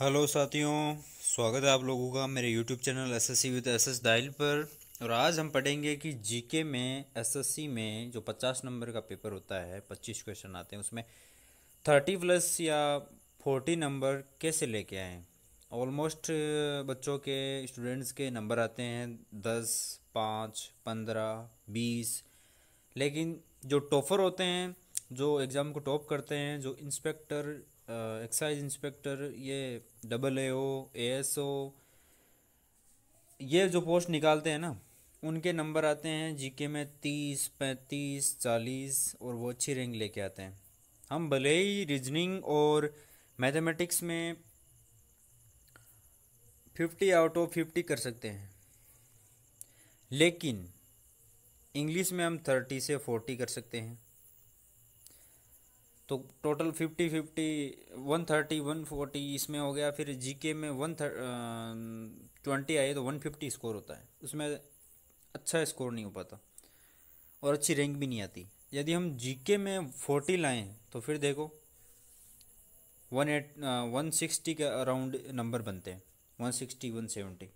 Hello साथियों, स्वागत है आप लोगों का मेरे YouTube channel SSC with SS dial पर। और आज हम पढ़ेंगे कि जीके में एसएससी में जो 50 नंबर का पेपर होता है, 25 क्वेश्चन आते हैं, उसमें 30 प्लस या 40 नंबर कैसे लेके आएँ। ऑलमोस्ट बच्चों के स्टूडेंट्स के नंबर आते हैं 10, 5, 15, 20, लेकिन जो टॉपर होते हैं, जो एग्ज़ाम को टॉप करते हैं, जो इंस्पेक्टर, एक्साइज इंस्पेक्टर, ये डबल एओ, एएसओ, ये जो पोस्ट निकालते हैं ना, उनके नंबर आते हैं जीके में 30, 35, 40 और वो अच्छी रैंक लेके आते हैं। हम भले ही रीजनिंग और मैथमेटिक्स में 50 आउट ऑफ 50 कर सकते हैं, लेकिन इंग्लिश में हम 30 से 40 कर सकते हैं। तो टोटल 50-50, 130, 140 इसमें हो गया। फिर जीके में 120 आए तो 150 स्कोर होता है, उसमें अच्छा स्कोर नहीं हो पाता और अच्छी रैंक भी नहीं आती। यदि हम जीके में 40 लाएं तो फिर देखो 160 के अराउंड नंबर बनते हैं, 160, 170।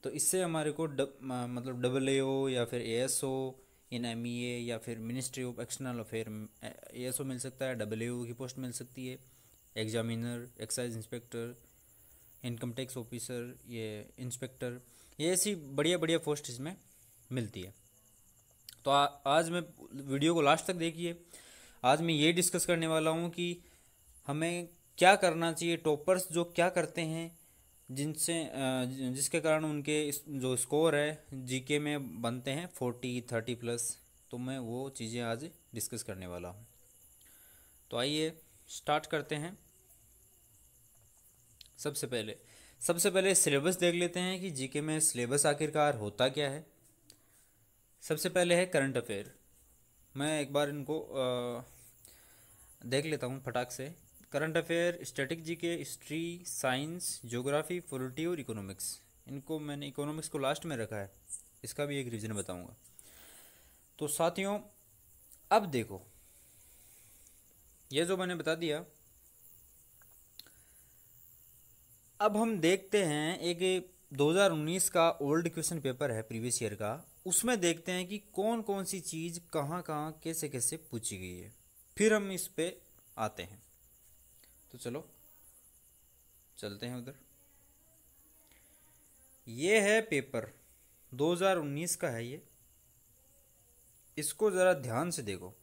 तो इससे हमारे को मतलब डबल एओ या फिर एएसओ इन एमईए या फिर ministry of external affair ASO मिल सकता है, डबल एओ की पोस्ट मिल सकती है, examiner, excise inspector, income tax officer, ये इंस्पेक्टर, ये ऐसी बढ़िया बढ़िया पोस्ट इसमें मिलती है। तो आज मैं वीडियो को लास्ट तक देखिए। आज मैं ये डिस्कस करने वाला हूँ कि हमें क्या करना चाहिए, टॉपर्स जो क्या करते हैं, जिसके कारण उनके जो स्कोर है जीके में बनते हैं 40, 30 प्लस। तो मैं वो चीज़ें आज डिस्कस करने वाला हूँ। तो आइए स्टार्ट करते हैं। सबसे पहले सिलेबस देख लेते हैं कि जीके में सिलेबस आखिरकार होता क्या है। सबसे पहले है करंट अफेयर। मैं एक बार इनको देख लेता हूँ फटाक से। Current affair, static GK, history, science, geography, polity और इकोनॉमिक्स। इनको मैंने इकोनॉमिक्स को लास्ट में रखा है, इसका भी एक रीज़न बताऊंगा। तो साथियों, अब देखो, ये जो मैंने बता दिया, अब हम देखते हैं एक 2019 का ओल्ड क्वेश्चन पेपर है प्रीवियस ईयर का। उसमें देखते हैं कि कौन कौन सी चीज़ कहाँ कहाँ कैसे कैसे पूछी गई है, फिर हम इस पे आते हैं। तो चलो चलते हैं उधर। ये है पेपर 2019 का है ये, इसको ज़रा ध्यान से देखो।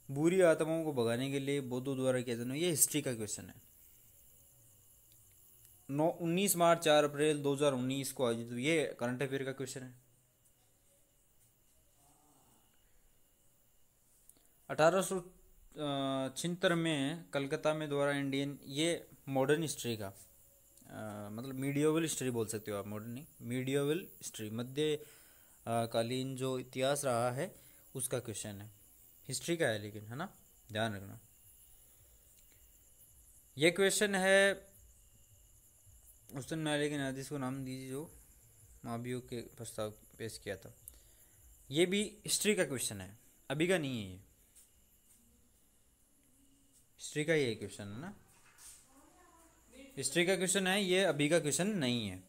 बुरी आत्माओं को भगाने के लिए बौद्धों द्वारा किया जाना, ये हिस्ट्री का क्वेश्चन है। 19 मार्च 4 अप्रैल 2019 को आयोजित, तो ये करंट अफेयर का क्वेश्चन है। 1876 में कलकत्ता में द्वारा इंडियन, ये मॉडर्न हिस्ट्री का मतलब मीडियोवल हिस्ट्री बोल सकते हो आप, मॉडर्न नहीं, मीडियोवल हिस्ट्री, मध्य कालीन जो इतिहास रहा है उसका क्वेश्चन है। हिस्ट्री का है लेकिन, है ना, ध्यान रखना। ये क्वेश्चन है उच्चतम न्यायालय के न्यायाधीश को नाम दीजिए जो महाभियोग के प्रस्ताव पेश किया था। ये भी हिस्ट्री का क्वेश्चन है, अभी का नहीं है ये, हिस्ट्री का ही क्वेश्चन है ना, हिस्ट्री का क्वेश्चन है ये, अभी का क्वेश्चन नहीं है।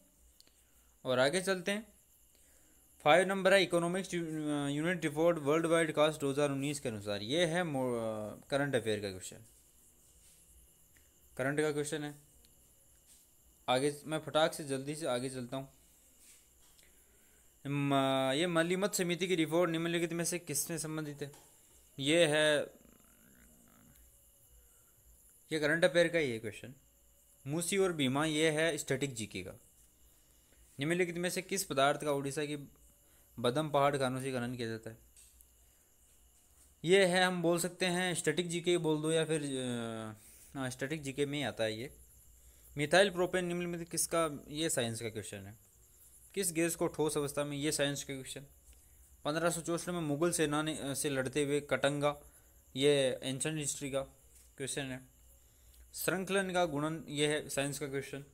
और आगे चलते हैं। 5 नंबर है economics unit report world wide cost 2019 के अनुसार। ये है करंट अफेयर का क्वेश्चन, करंट का क्वेश्चन है। आगे मैं फटाक से जल्दी से आगे चलता हूँ। ये मलीमत समिति की रिपोर्ट निम्नलिखित में से किससे संबंधित है। ये है, ये करंट अफेयर का ही है क्वेश्चन। मूसी और भीमा, ये है स्टैटिक जीके का। निम्नलिखित में से किस पदार्थ का उड़ीसा की बदम पहाड़ खानों से खनन किया जाता है। ये है, हम बोल सकते हैं स्टैटिक जीके बोल दो या फिर हाँ, स्टैटिक जीके में ही आता है ये। मिथाइल प्रोपेन निम्नलिखित में किसका, ये साइंस का क्वेश्चन है। किस गैस को ठोस अवस्था में, ये साइंस का क्वेश्चन। 1564 में मुगल सेना ने से लड़ते हुए कटंगा, ये एंशंट हिस्ट्री का क्वेश्चन है। श्रृंखलन का गुणन, ये है साइंस का क्वेश्चन।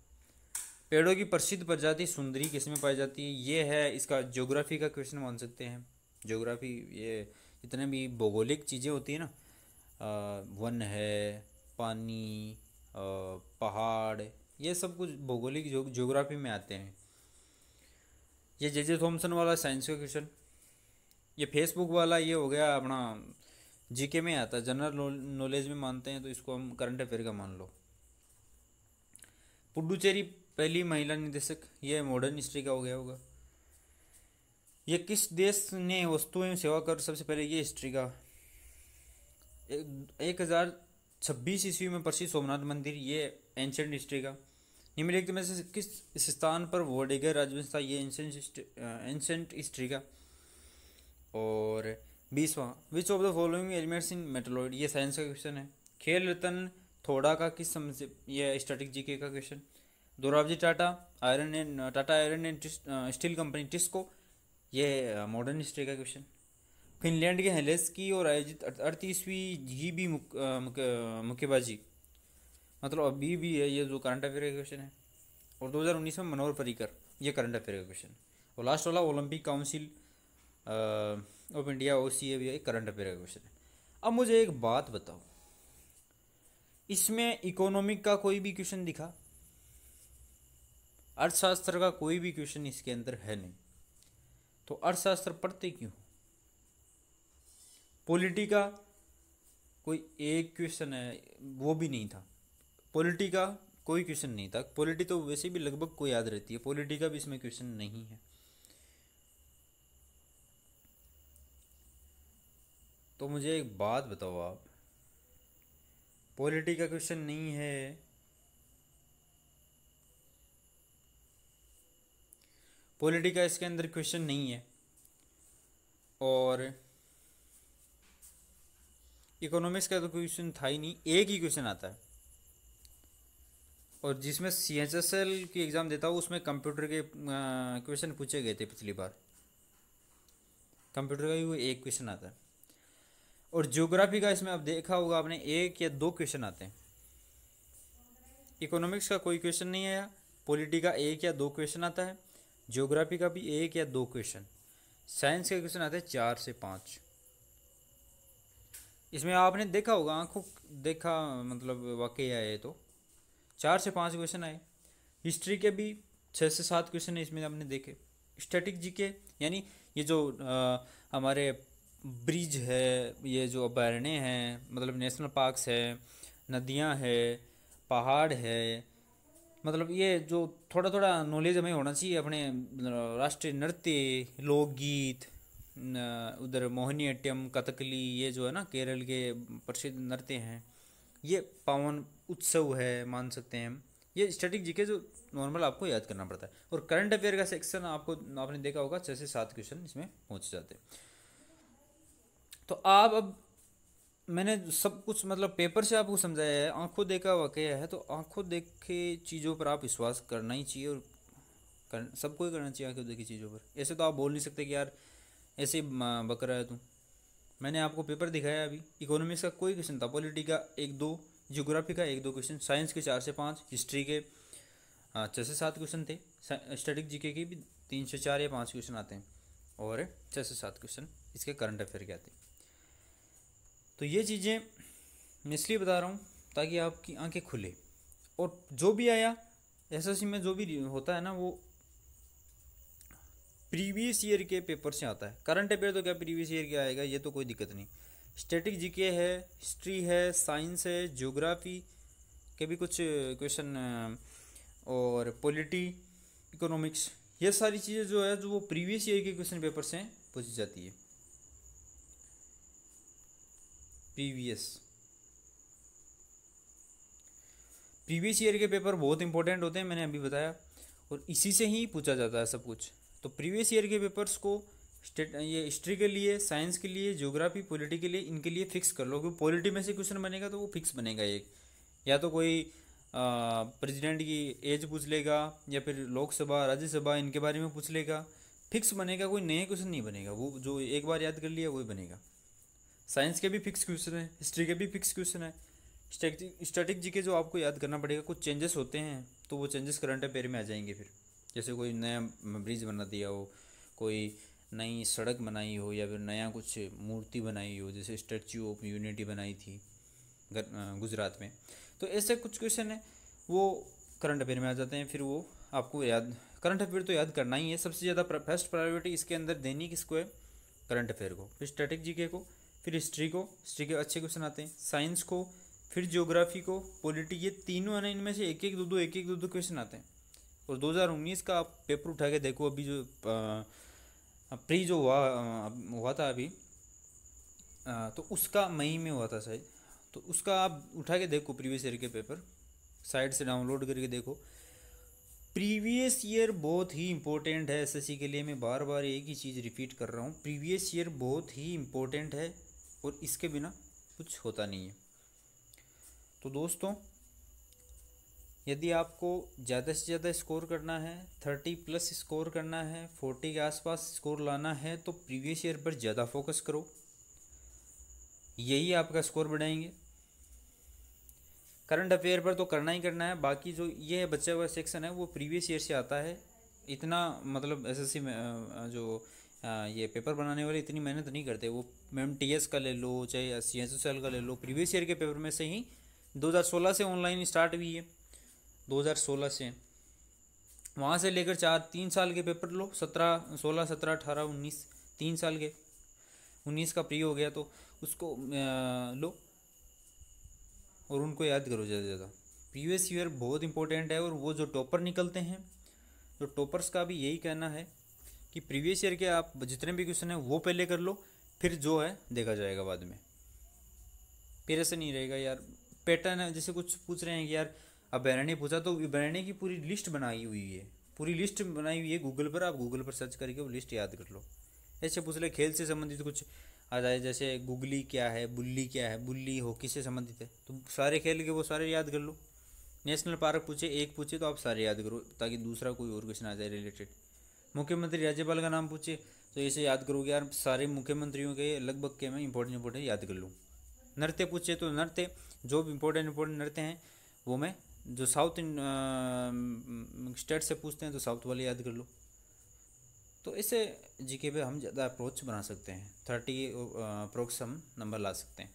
पेड़ों की प्रसिद्ध प्रजाति सुंदरी किसमें पाई जाती है, ये है इसका ज्योग्राफी का क्वेश्चन मान सकते हैं। ज्योग्राफी, ये जितने भी भौगोलिक चीज़ें होती है ना, वन है, पानी, पहाड़, ये सब कुछ भौगोलिक ज्योग्राफी में आते हैं। ये जे थॉमसन वाला साइंस का क्वेश्चन, ये फेसबुक वाला ये हो गया अपना जीके में आता है, जनरल नॉलेज में मानते हैं तो इसको हम करंट अफेयर का मान लो। पुडुचेरी पहली महिला निदेशक, ये मॉडर्न हिस्ट्री का हो गया होगा। ये किस देश ने वस्तु एवं सेवा कर सबसे पहले, ये हिस्ट्री का 1026 ईस्वी में प्रसिद्ध सोमनाथ मंदिर, ये एंशंट हिस्ट्री का। निम्नलिखित में से किस स्थान पर वोडेगर राजवंश था, ये एंशंट हिस्ट्री का। और 20वां, which of the following elements in metalloid, ये साइंस का क्वेश्चन है। खेल रत्न थोड़ा का किस समझ, ये स्टैटिक जीके का question. Dorabji Tata iron and steel company TISCO, ये मॉडर्न हिस्ट्री का क्वेश्चन। फिनलैंड के हेलेंस्की और आयोजित 38वीं जीबी मुक्केबाजी, मतलब अभी भी है, ये जो करंट अफेयर का क्वेश्चन है। और 2019 में मनोहर पर्रिकर, ये करंट अफेयर का क्वेश्चन। और लास्ट वाला Olympic council of India OCA भी एक करंट अफेयर का क्वेश्चन है। अब मुझे एक बात बताओ, इसमें इकोनॉमिक का कोई भी क्वेश्चन दिखा? अर्थशास्त्र का कोई भी क्वेश्चन इसके अंदर है नहीं, तो अर्थशास्त्र पढ़ते क्यों? पॉलिटी का कोई एक क्वेश्चन है, वो भी नहीं था। पॉलिटी का कोई क्वेश्चन नहीं था। पॉलिटी तो वैसे भी लगभग को याद रहती है, पॉलिटी का भी इसमें क्वेश्चन नहीं है। तो मुझे एक बात बताओ आप, पॉलिटी का क्वेश्चन नहीं है, पॉलिटी का इसके अंदर क्वेश्चन नहीं है, और इकोनॉमिक्स का तो क्वेश्चन था ही नहीं, एक ही क्वेश्चन आता है। और जिसमें CHSL की एग्ज़ाम देता हूँ उसमें कंप्यूटर के क्वेश्चन पूछे गए थे पिछली बार, कंप्यूटर का ही वो एक क्वेश्चन आता है। और ज्योग्राफी का इसमें अब देखा होगा आपने, एक या दो क्वेश्चन आते हैं। इकोनॉमिक्स का कोई क्वेश्चन नहीं आया, पॉलिटी का एक या दो क्वेश्चन आता है, ज्योग्राफी का भी एक या दो क्वेश्चन, साइंस के क्वेश्चन आते हैं 4 से 5। इसमें आपने देखा होगा, आंखों देखा मतलब वाकई आए तो 4 से 5 क्वेश्चन आए। हिस्ट्री के भी 6 से 7 क्वेश्चन है इसमें आपने देखे। स्टैटिक जीके यानी ये जो हमारे ब्रिज है, ये जो अभयारण्य हैं, मतलब नेशनल पार्क्स है, नदियां है, पहाड़ है, मतलब ये जो थोड़ा थोड़ा नॉलेज हमें होना चाहिए अपने राष्ट्रीय नृत्य, लोकगीत, उधर मोहिनीअट्टम, कथकली, ये जो है ना केरल के प्रसिद्ध नृत्य हैं, ये पावन उत्सव है मान सकते हैं हम। ये स्टैटिक जीके जो नॉर्मल आपको याद करना पड़ता है। और करंट अफेयर का सेक्शन आपको, आपने देखा होगा 6 से 7 क्वेश्चन इसमें पहुंच जाते हैं। तो आप अब मैंने सब कुछ मतलब पेपर से आपको समझाया है, आंखों देखा वाकया है, तो आंखों देखे चीज़ों पर आप विश्वास करना ही चाहिए, और सबको ही करना चाहिए आंखों देखी चीज़ों पर। ऐसे तो आप बोल नहीं सकते कि यार ऐसे ही बक रहा है तू। मैंने आपको पेपर दिखाया अभी, इकोनॉमिक्स का कोई क्वेश्चन था, पॉलिटी का एक दो, ज्योग्राफी का एक दो क्वेश्चन, साइंस के 4 से 5, हिस्ट्री के 6 से 7 क्वेश्चन थे, स्टैटिक जीके के भी 3 से 4 या 5 क्वेश्चन आते हैं, और 6 से 7 क्वेश्चन इसके करंट अफेयर के आते हैं। तो ये चीज़ें मैं इसलिए बता रहा हूँ ताकि आपकी आंखें खुले। और जो भी आया एसएससी में जो भी होता है ना, वो प्रीवियस ईयर के पेपर से आता है। करंट अफेयर तो क्या प्रीवियस ईयर के आएगा, ये तो कोई दिक्कत नहीं। स्टैटिक जीके है, हिस्ट्री है, साइंस है, ज्योग्राफी के भी कुछ क्वेश्चन, और पॉलिटी, इकोनॉमिक्स, ये सारी चीज़ें जो है जो वो प्रीवियस ईयर के क्वेश्चन पेपर से पूछी जाती है। प्रीवियस ईयर के पेपर बहुत इंपॉर्टेंट होते हैं, मैंने अभी बताया, और इसी से ही पूछा जाता है सब कुछ। तो प्रीवियस ईयर के पेपर्स को ये हिस्ट्री के लिए, साइंस के लिए, ज्योग्राफी, पॉलिटी के लिए, इनके लिए फिक्स कर लो, क्योंकि पॉलिटी में से क्वेश्चन बनेगा तो वो फिक्स बनेगा एक, या तो कोई प्रेसिडेंट की एज पूछ लेगा, या फिर लोकसभा, राज्यसभा, इनके बारे में पूछ लेगा, फिक्स बनेगा, कोई नए क्वेश्चन नहीं बनेगा, वो जो एक बार याद कर लिया वही बनेगा। साइंस के भी फिक्स क्वेश्चन है, हिस्ट्री के भी फिक्स क्वेश्चन है। स्टैटिक जीके जो आपको याद करना पड़ेगा, कुछ चेंजेस होते हैं तो वो चेंजेस करंट अफेयर में आ जाएंगे फिर। जैसे कोई नया ब्रिज बना दिया हो, कोई नई सड़क बनाई हो, या फिर नया कुछ मूर्ति बनाई हो, जैसे स्टैच्यू ऑफ यूनिटी बनाई थी गुजरात में, तो ऐसे कुछ क्वेश्चन है वो करंट अफेयर में आ जाते हैं। फिर वो आपको याद, करंट अफेयर तो याद करना ही है, सबसे ज़्यादा फर्स्ट प्रायोरिटी इसके अंदर देनी किसको है, करंट अफेयर को, फिर स्टैटिक जीके को, फिर हिस्ट्री को, हिस्ट्री के अच्छे क्वेश्चन आते हैं, साइंस को, फिर ज्योग्राफी को, पॉलिटी, ये तीनों है ना, इनमें से एक एक दो क्वेश्चन आते हैं। और 2019 का आप पेपर उठा के देखो, अभी जो प्री जो हुआ था अभी, तो उसका मई में हुआ था शायद, तो उसका आप उठा के देखो प्रीवियस ईयर के पेपर, साइट से डाउनलोड करके देखो। प्रीवियस ईयर बहुत ही इंपॉर्टेंट है एसएससी के लिए, मैं बार बार एक ही चीज़ रिपीट कर रहा हूँ, प्रीवियस ईयर बहुत ही इंपॉर्टेंट है और इसके बिना कुछ होता नहीं है। तो दोस्तों, यदि आपको ज़्यादा से ज़्यादा स्कोर करना है, 30+ स्कोर करना है, 40 के आसपास स्कोर लाना है, तो प्रीवियस ईयर पर ज़्यादा फोकस करो, यही आपका स्कोर बढ़ाएंगे। करंट अफेयर पर तो करना ही करना है, बाकी जो ये बचा हुआ सेक्शन है वो प्रीवियस ईयर से आता है। इतना मतलब एसएससी में जो ये पेपर बनाने वाले इतनी मेहनत नहीं करते, वो मैम टीएस का ले लो चाहे सीएचएसएल का ले लो, प्रीवियस ईयर के पेपर में से ही 2016 से ऑनलाइन स्टार्ट हुई है, 2016 से, वहाँ से लेकर 3 साल के पेपर लो, 17, 16, 17, 18, 19, 3 साल के, 19 का प्री हो गया तो उसको लो और उनको याद करो ज़्यादा से ज़्यादा। प्रीवियस ईयर बहुत इंपॉर्टेंट है, और वो जो टॉपर निकलते हैं, जो टॉपर्स का भी यही कहना है कि प्रीवियस ईयर के आप जितने भी क्वेश्चन हैं वो पहले कर लो, फिर जो है देखा जाएगा बाद में। फिर ऐसे नहीं रहेगा यार, पैटर्न है, जैसे कुछ पूछ रहे हैं कि यार अभयारण्य पूछा, तो अभयारण्य की पूरी लिस्ट बनाई हुई है, पूरी लिस्ट बनाई हुई है गूगल पर, आप गूगल पर सर्च करके वो लिस्ट याद कर लो। ऐसे पूछ ले खेल से संबंधित कुछ आ जाए, जैसे गुगली क्या है, बुल्ली क्या है, बुल्ली हॉकी से संबंधित है, तो सारे खेल के वो सारे याद कर लो। नेशनल पार्क पूछे, एक पूछे तो आप सारे याद करो, ताकि दूसरा कोई और क्वेश्चन आ जाए रिलेटेड। मुख्यमंत्री राज्यपाल का नाम पूछे तो ऐसे याद करोगे यार, सारे मुख्यमंत्रियों के लगभग के मैं इंपॉर्टेंट याद कर लूँ। नृत्य पूछे तो नृत्य, जो भी इंपॉर्टेंट नृत्य हैं वो मैं, जो साउथ स्टेट से पूछते हैं तो साउथ वाले याद कर लो। तो इसे जीके पे हम ज़्यादा अप्रोच बना सकते हैं, 30 अप्रोक्स हम नंबर ला सकते हैं।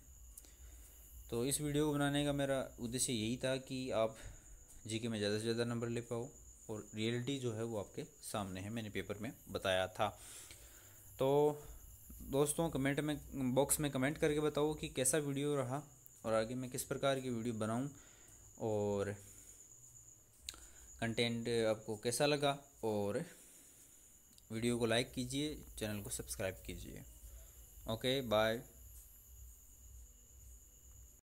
तो इस वीडियो को बनाने का मेरा उद्देश्य यही था कि आप जीके में ज़्यादा से ज़्यादा नंबर ले पाओ, और रियलिटी जो है वो आपके सामने है, मैंने पेपर में बताया था। तो दोस्तों, कमेंट में बॉक्स में कमेंट करके बताओ कि कैसा वीडियो रहा, और आगे मैं किस प्रकार की वीडियो बनाऊं, और कंटेंट आपको कैसा लगा, और वीडियो को लाइक कीजिए, चैनल को सब्सक्राइब कीजिए। Okay, bye.